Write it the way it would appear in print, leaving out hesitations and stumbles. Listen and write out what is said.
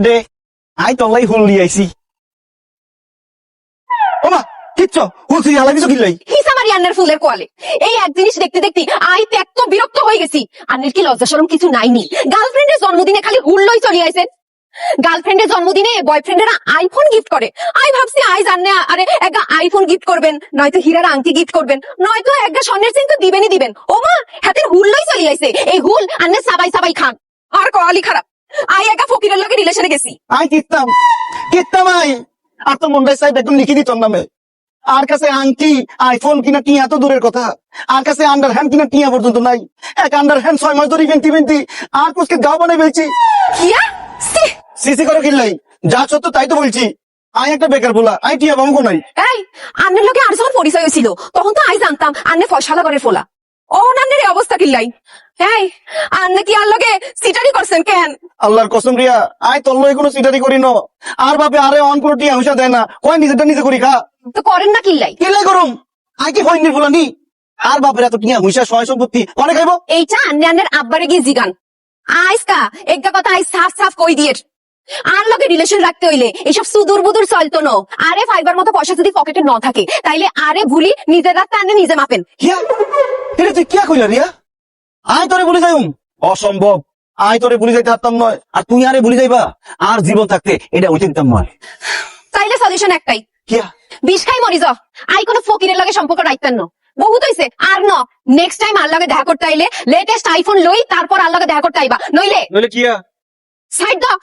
দে I তলাই হুল আইছি ওমা কিচ্ছু হুল সিরি হালাই দিছো কিলাই হিসা মারি আন্নার ফুলের কোয়ালে এই এক জিনিস দেখতে দেখতে আই তো এত বিরক্ত হয়ে গেছি। আন্নের কি লজ্জা শরম কিছু নাইনি? গার্লফ্রেন্ডের জন্মদিনে খালি হুল লই চলে আইছেন। গার্লফ্রেন্ডের জন্মদিনে বয়ফ্রেন্ডেরা আইফোন গিফট করে। আই ভাবছি আই জানে আরে একটা আইফোন গিফট করবেন, নয়তো হীরার আংটি গিফট করবেন, নয়তো একটা স্বর্ণের চেন তো দিবেনই দিবেন। ও মা হাতের হুল লই চলে আইছে। এই হুল আন্নের সাবাই সাবাই খান আর কোয়ালি খারাপ। আই একটা ফকিরের লগে রিলেশনে গেছি। আই কিত্তাম আই আর তো মুন্ডাই সাহেব একদম লিখে দিত নামে আর কাছে আংটি আইফোন কিনা টিয়া তো দূরের কথা, আর কাছে আন্ডার হ্যান্ড কিনা টিয়া পর্যন্ত নাই। এক আন্ডার হ্যান্ড 6 মাস ধরে ভেন্টি আর কুছকে গাও বানাই ফেলছি। কিয়া সি সিসি করে কিল্লাই যা সত্য তাই তো বলছি। আই একটা বেকার বলা আই টিয়া বামকো নাই। এই আন্নের লোকে আর যখন পরিচয় হয়েছিল তখন তো আই জানতাম আন্নে ফয়সালা করে ফোলা। ও নান্নের এই অবস্থা কিল্লাই। এই আন্নে কি আর লগে সিটারি করছেন কেন? আল্লাহর কসম রিয়া আই তল্লই কোনো সিটারি করি ন আর বাপে আরে অন কোনো টিয়া হুসা দেয় না, কয় নিজেরটা নিজে করি খা। তো করেন না কিল্লাই? কিলাই করুম আই কি হইনি ফুলানি আর বাপের এত টিয়া হুসা সয় সম্পত্তি অনেক খাইব। এইটা আন্নে আন্নের আব্বারে গিয়ে জিগান। আইসকা একটা কথা আই সাফ সাফ কই দিয়ে আর লগে রিলেশন রাখতে হইলে এইসব সুদূর বুদুর চলতো না। আরে ফাইবার মতো পয়সা যদি পকেটে ন থাকে তাইলে আরে ভুলি নিজের রাখতে আন্নে নিজে মাপেন। হিয়া এটা তুই কিয়া কইলা রিয়া? আই তোরে ভুলে যাইম অসম্ভব। আই তোরে ভুলে যাইতে পারতাম নয় আর তুই আরে ভুলে যাইবা আর জীবন থাকতে এটা হইতে দিতাম নয়। তাইলে সলিউশন একটাই, কিয়া? বিষ খাই মরি যাও। আই কোনো ফকিরের লগে সম্পর্ক রাখতেন না, বহুত হইছে। আর ন নেক্সট টাইম আর লগে দেখা করতে আইলে লেটেস্ট আইফোন লই তারপর আর লগে দেখা করতে আইবা, নইলে কিয়া সাইড দাও।